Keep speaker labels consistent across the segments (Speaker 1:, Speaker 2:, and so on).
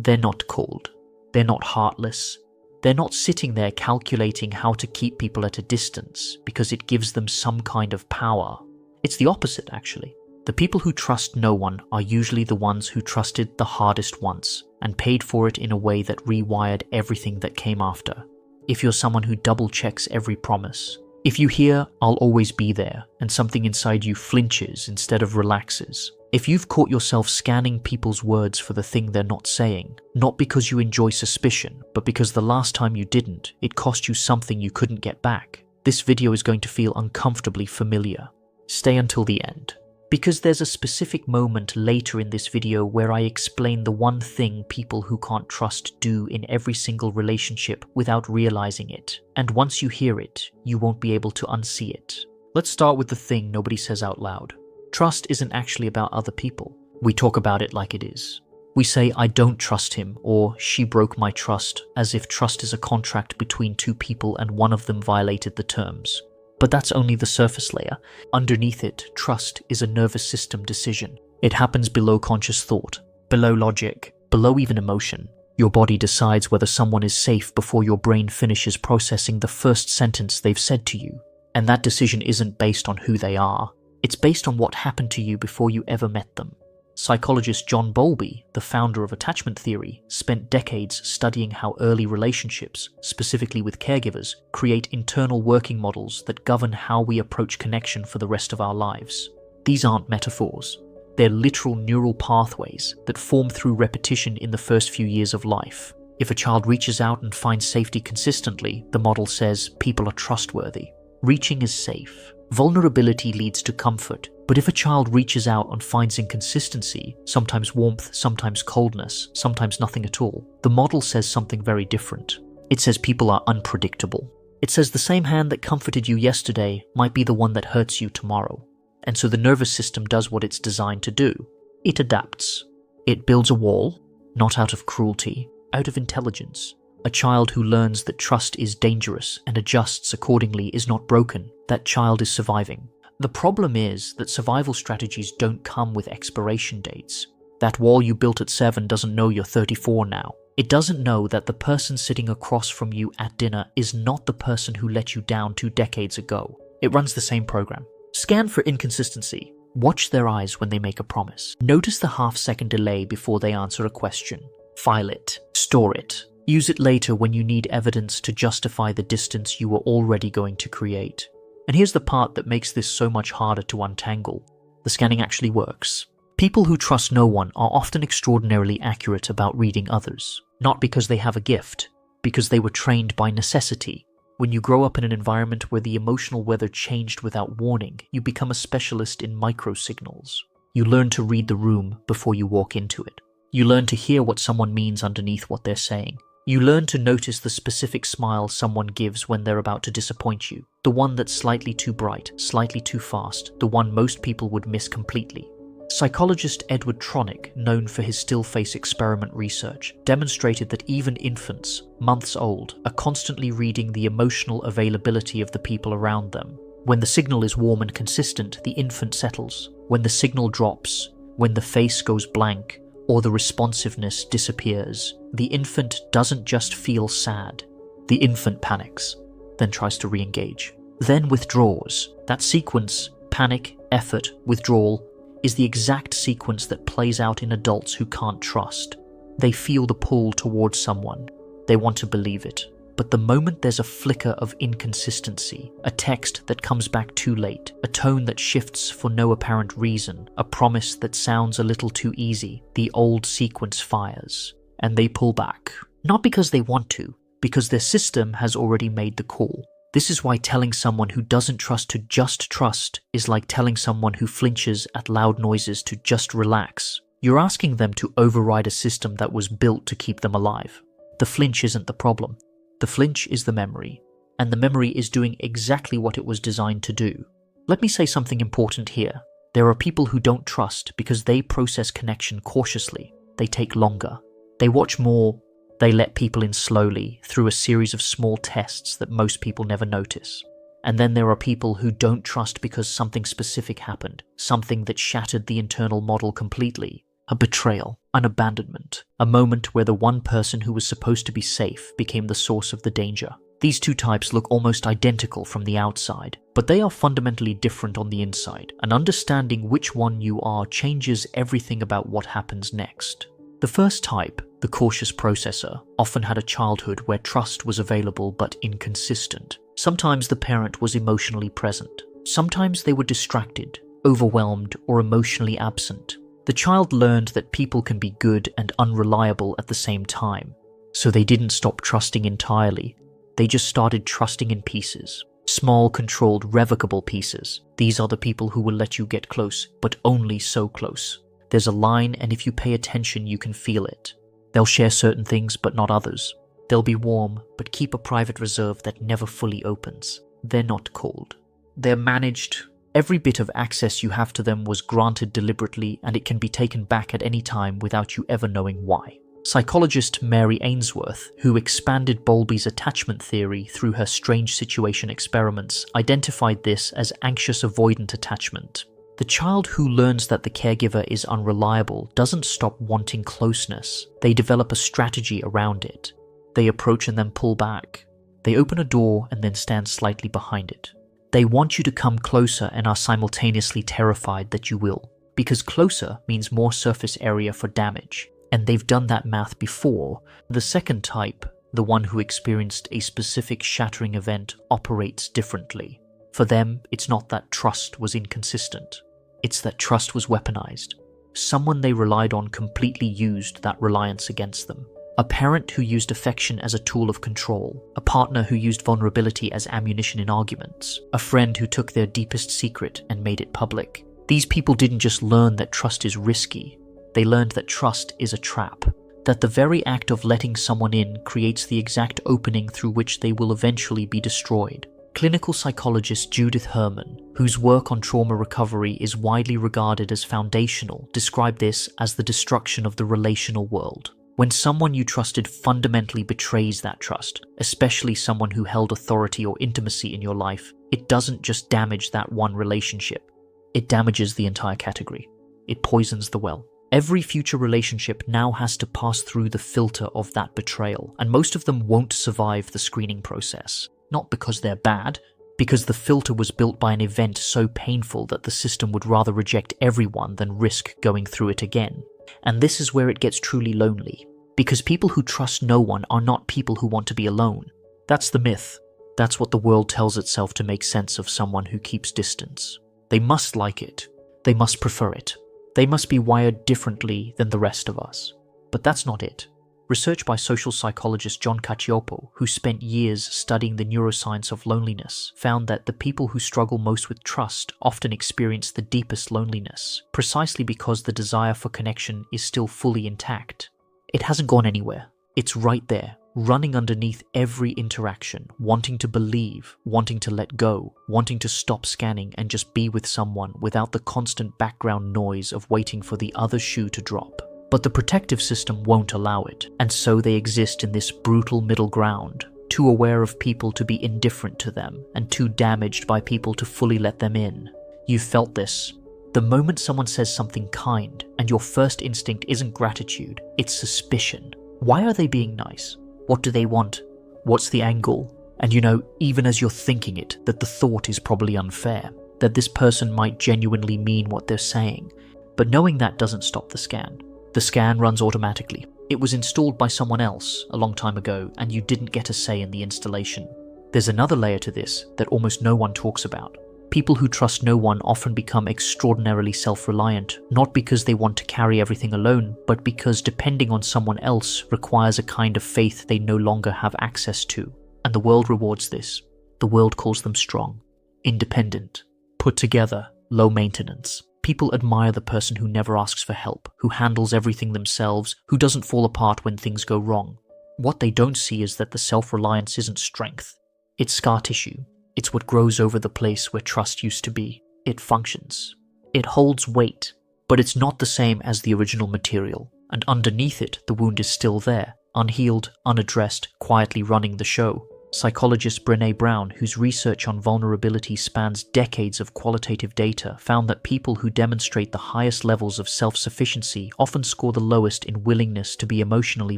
Speaker 1: They're not cold. They're not heartless. They're not sitting there calculating how to keep people at a distance because it gives them some kind of power. It's the opposite, actually. The people who trust no one are usually the ones who trusted the hardest once and paid for it in a way that rewired everything that came after. If you're someone who double-checks every promise, if you hear, "I'll always be there," and something inside you flinches instead of relaxes, if you've caught yourself scanning people's words for the thing they're not saying, not because you enjoy suspicion, but because the last time you didn't, it cost you something you couldn't get back, this video is going to feel uncomfortably familiar. Stay until the end, because there's a specific moment later in this video where I explain the one thing people who can't trust do in every single relationship without realizing it, and once you hear it, you won't be able to unsee it. Let's start with the thing nobody says out loud. Trust isn't actually about other people. We talk about it like it is. We say, "I don't trust him," or "she broke my trust," as if trust is a contract between two people and one of them violated the terms. But that's only the surface layer. Underneath it, trust is a nervous system decision. It happens below conscious thought, below logic, below even emotion. Your body decides whether someone is safe before your brain finishes processing the first sentence they've said to you. And that decision isn't based on who they are. It's based on what happened to you before you ever met them. Psychologist John Bowlby, the founder of attachment theory, spent decades studying how early relationships, specifically with caregivers, create internal working models that govern how we approach connection for the rest of our lives. These aren't metaphors. They're literal neural pathways that form through repetition in the first few years of life. If a child reaches out and finds safety consistently, the model says people are trustworthy. Reaching is safe. Vulnerability leads to comfort, but if a child reaches out and finds inconsistency, sometimes warmth, sometimes coldness, sometimes nothing at all, the model says something very different. It says people are unpredictable. It says the same hand that comforted you yesterday might be the one that hurts you tomorrow. And so the nervous system does what it's designed to do. It adapts. It builds a wall, not out of cruelty, out of intelligence. A child who learns that trust is dangerous and adjusts accordingly is not broken. That child is surviving. The problem is that survival strategies don't come with expiration dates. That wall you built at 7 doesn't know you're 34 now. It doesn't know that the person sitting across from you at dinner is not the person who let you down 2 decades ago. It runs the same program. Scan for inconsistency. Watch their eyes when they make a promise. Notice the half-second delay before they answer a question. File it. Store it. Use it later when you need evidence to justify the distance you were already going to create. And here's the part that makes this so much harder to untangle. The scanning actually works. People who trust no one are often extraordinarily accurate about reading others. Not because they have a gift, because they were trained by necessity. When you grow up in an environment where the emotional weather changed without warning, you become a specialist in microsignals. You learn to read the room before you walk into it. You learn to hear what someone means underneath what they're saying. You learn to notice the specific smile someone gives when they're about to disappoint you. The one that's slightly too bright, slightly too fast, the one most people would miss completely. Psychologist Edward Tronick, known for his still face experiment research, demonstrated that even infants, months old, are constantly reading the emotional availability of the people around them. When the signal is warm and consistent, the infant settles. When the signal drops, when the face goes blank, or the responsiveness disappears, the infant doesn't just feel sad. The infant panics, then tries to re-engage, then withdraws. That sequence, panic, effort, withdrawal, is the exact sequence that plays out in adults who can't trust. They feel the pull towards someone. They want to believe it. But the moment there's a flicker of inconsistency, a text that comes back too late, a tone that shifts for no apparent reason, a promise that sounds a little too easy, the old sequence fires, and they pull back. Not because they want to, because their system has already made the call. This is why telling someone who doesn't trust to just trust is like telling someone who flinches at loud noises to just relax. You're asking them to override a system that was built to keep them alive. The flinch isn't the problem. The flinch is the memory, and the memory is doing exactly what it was designed to do. Let me say something important here. There are people who don't trust because they process connection cautiously. They take longer. They watch more. They let people in slowly through a series of small tests that most people never notice. And then there are people who don't trust because something specific happened, something that shattered the internal model completely, a betrayal. an abandonment, a moment where the one person who was supposed to be safe became the source of the danger. These two types look almost identical from the outside, but they are fundamentally different on the inside, and understanding which one you are changes everything about what happens next. The first type, the cautious processor, often had a childhood where trust was available but inconsistent. Sometimes the parent was emotionally present. Sometimes they were distracted, overwhelmed, or emotionally absent. The child learned that people can be good and unreliable at the same time, so they didn't stop trusting entirely. They just started trusting in pieces. Small, controlled, revocable pieces. These are the people who will let you get close, but only so close. There's a line, and if you pay attention, you can feel it. They'll share certain things, but not others. They'll be warm, but keep a private reserve that never fully opens. They're not cold. They're managed. Every bit of access you have to them was granted deliberately, and it can be taken back at any time without you ever knowing why. Psychologist Mary Ainsworth, who expanded Bowlby's attachment theory through her strange situation experiments, identified this as anxious avoidant attachment. The child who learns that the caregiver is unreliable doesn't stop wanting closeness. They develop a strategy around it. They approach and then pull back. They open a door and then stand slightly behind it. They want you to come closer and are simultaneously terrified that you will, because closer means more surface area for damage. And they've done that math before. The second type, the one who experienced a specific shattering event, operates differently. For them, it's not that trust was inconsistent. It's that trust was weaponized. Someone they relied on completely used that reliance against them. A parent who used affection as a tool of control. A partner who used vulnerability as ammunition in arguments. A friend who took their deepest secret and made it public. These people didn't just learn that trust is risky. They learned that trust is a trap, that the very act of letting someone in creates the exact opening through which they will eventually be destroyed. Clinical psychologist Judith Herman, whose work on trauma recovery is widely regarded as foundational, described this as the destruction of the relational world. When someone you trusted fundamentally betrays that trust, especially someone who held authority or intimacy in your life, it doesn't just damage that one relationship. It damages the entire category. It poisons the well. Every future relationship now has to pass through the filter of that betrayal, and most of them won't survive the screening process. Not because they're bad, because the filter was built by an event so painful that the system would rather reject everyone than risk going through it again. And this is where it gets truly lonely, because people who trust no one are not people who want to be alone. That's the myth. That's what the world tells itself to make sense of someone who keeps distance. They must like it. They must prefer it. They must be wired differently than the rest of us. But that's not it. Research by social psychologist John Cacioppo, who spent years studying the neuroscience of loneliness, found that the people who struggle most with trust often experience the deepest loneliness, precisely because the desire for connection is still fully intact. It hasn't gone anywhere. It's right there, running underneath every interaction, wanting to believe, wanting to let go, wanting to stop scanning and just be with someone without the constant background noise of waiting for the other shoe to drop. But the protective system won't allow it, and so they exist in this brutal middle ground, too aware of people to be indifferent to them, and too damaged by people to fully let them in. You've felt this. The moment someone says something kind, and your first instinct isn't gratitude, it's suspicion. Why are they being nice? What do they want? What's the angle? And even as you're thinking it, that the thought is probably unfair, that this person might genuinely mean what they're saying. But knowing that doesn't stop the scan. The scan runs automatically. It was installed by someone else a long time ago, and you didn't get a say in the installation. There's another layer to this that almost no one talks about. People who trust no one often become extraordinarily self-reliant, not because they want to carry everything alone, but because depending on someone else requires a kind of faith they no longer have access to. And the world rewards this. The world calls them strong, independent, put together, low maintenance. People admire the person who never asks for help, who handles everything themselves, who doesn't fall apart when things go wrong. What they don't see is that the self-reliance isn't strength. It's scar tissue. It's what grows over the place where trust used to be. It functions. It holds weight, but it's not the same as the original material, and underneath it the wound is still there, unhealed, unaddressed, quietly running the show. Psychologist Brené Brown, whose research on vulnerability spans decades of qualitative data, found that people who demonstrate the highest levels of self-sufficiency often score the lowest in willingness to be emotionally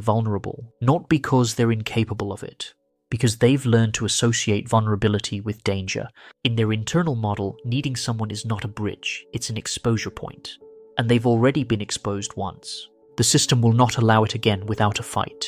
Speaker 1: vulnerable, not because they're incapable of it, because they've learned to associate vulnerability with danger. In their internal model, needing someone is not a bridge, it's an exposure point. And they've already been exposed once. The system will not allow it again without a fight.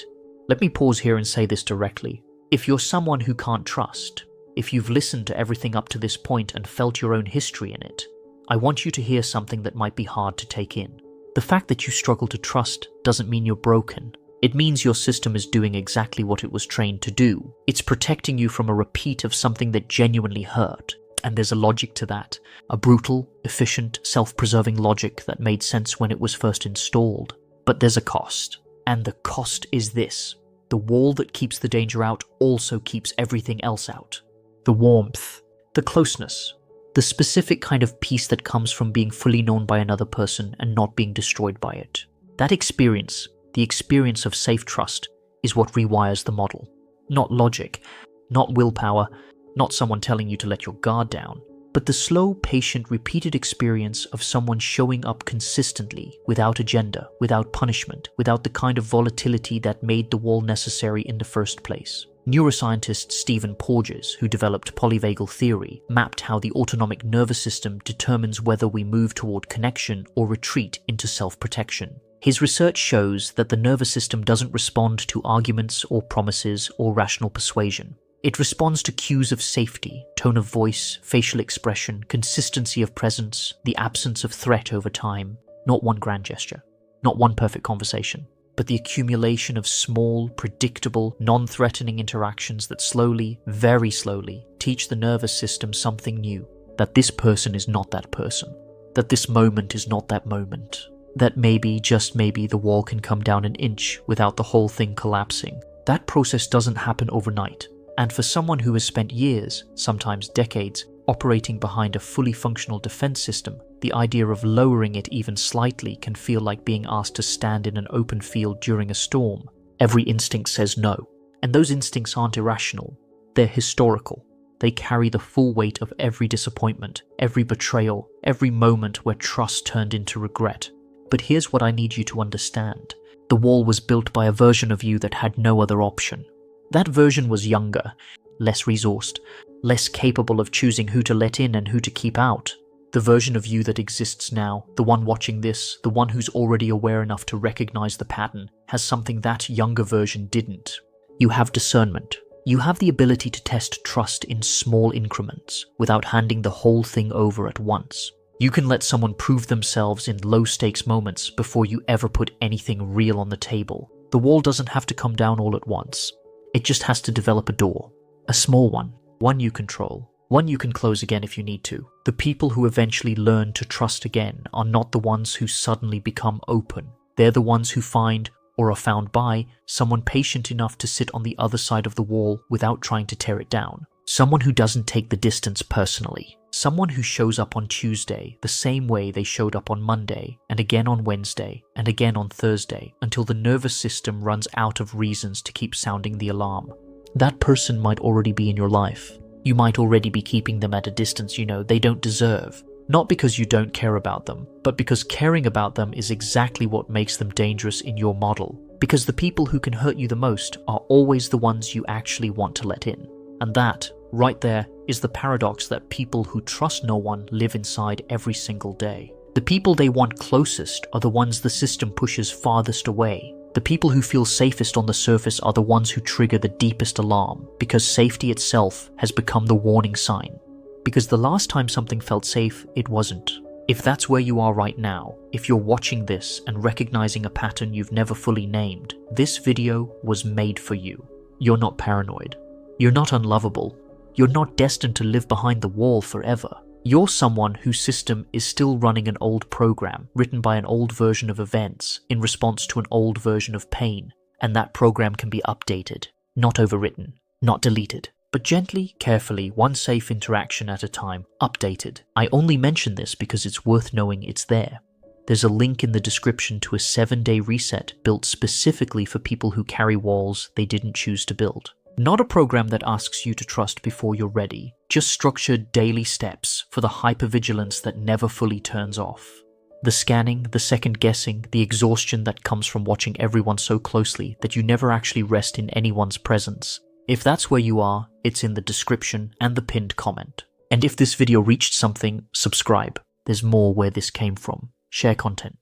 Speaker 1: Let me pause here and say this directly. If you're someone who can't trust, if you've listened to everything up to this point and felt your own history in it, I want you to hear something that might be hard to take in. The fact that you struggle to trust doesn't mean you're broken. It means your system is doing exactly what it was trained to do. It's protecting you from a repeat of something that genuinely hurt. And there's a logic to that. A brutal, efficient, self-preserving logic that made sense when it was first installed. But there's a cost. And the cost is this. The wall that keeps the danger out also keeps everything else out. The warmth, the closeness, the specific kind of peace that comes from being fully known by another person and not being destroyed by it. That experience, the experience of safe trust, is what rewires the model. Not logic, not willpower, not someone telling you to let your guard down, but the slow, patient, repeated experience of someone showing up consistently, without agenda, without punishment, without the kind of volatility that made the wall necessary in the first place. Neuroscientist Stephen Porges, who developed polyvagal theory, mapped how the autonomic nervous system determines whether we move toward connection or retreat into self-protection. His research shows that the nervous system doesn't respond to arguments or promises or rational persuasion. It responds to cues of safety, tone of voice, facial expression, consistency of presence, the absence of threat over time. Not one grand gesture, not one perfect conversation, but the accumulation of small, predictable, non-threatening interactions that slowly, very slowly, teach the nervous system something new. That this person is not that person. That this moment is not that moment. That maybe, just maybe, the wall can come down an inch without the whole thing collapsing. That process doesn't happen overnight. And for someone who has spent years, sometimes decades, operating behind a fully functional defense system, the idea of lowering it even slightly can feel like being asked to stand in an open field during a storm. Every instinct says no. And those instincts aren't irrational. They're historical. They carry the full weight of every disappointment, every betrayal, every moment where trust turned into regret. But here's what I need you to understand. The wall was built by a version of you that had no other option. That version was younger, less resourced, less capable of choosing who to let in and who to keep out. The version of you that exists now, the one watching this, the one who's already aware enough to recognize the pattern, has something that younger version didn't. You have discernment. You have the ability to test trust in small increments, without handing the whole thing over at once. You can let someone prove themselves in low-stakes moments before you ever put anything real on the table. The wall doesn't have to come down all at once. It just has to develop a door. A small one you control, one you can close again if you need to. The people who eventually learn to trust again are not the ones who suddenly become open. They're the ones who find, or are found by, someone patient enough to sit on the other side of the wall without trying to tear it down. Someone who doesn't take the distance personally. Someone who shows up on Tuesday the same way they showed up on Monday, and again on Wednesday, and again on Thursday, until the nervous system runs out of reasons to keep sounding the alarm. That person might already be in your life. You might already be keeping them at a distance they don't deserve. Not because you don't care about them, but because caring about them is exactly what makes them dangerous in your model. Because the people who can hurt you the most are always the ones you actually want to let in. And that, right there, is the paradox that people who trust no one live inside every single day. The people they want closest are the ones the system pushes farthest away. The people who feel safest on the surface are the ones who trigger the deepest alarm, because safety itself has become the warning sign. Because the last time something felt safe, it wasn't. If that's where you are right now, if you're watching this and recognizing a pattern you've never fully named, this video was made for you. You're not paranoid. You're not unlovable. You're not destined to live behind the wall forever. You're someone whose system is still running an old program written by an old version of events in response to an old version of pain, and that program can be updated, not overwritten, not deleted, but gently, carefully, one safe interaction at a time, updated. I only mention this because it's worth knowing it's there. There's a link in the description to a 7-day reset built specifically for people who carry walls they didn't choose to build. Not a program that asks you to trust before you're ready, just structured daily steps for the hypervigilance that never fully turns off. The scanning, the second guessing, the exhaustion that comes from watching everyone so closely that you never actually rest in anyone's presence. If that's where you are, it's in the description and the pinned comment. And if this video reached something, subscribe. There's more where this came from. Share content.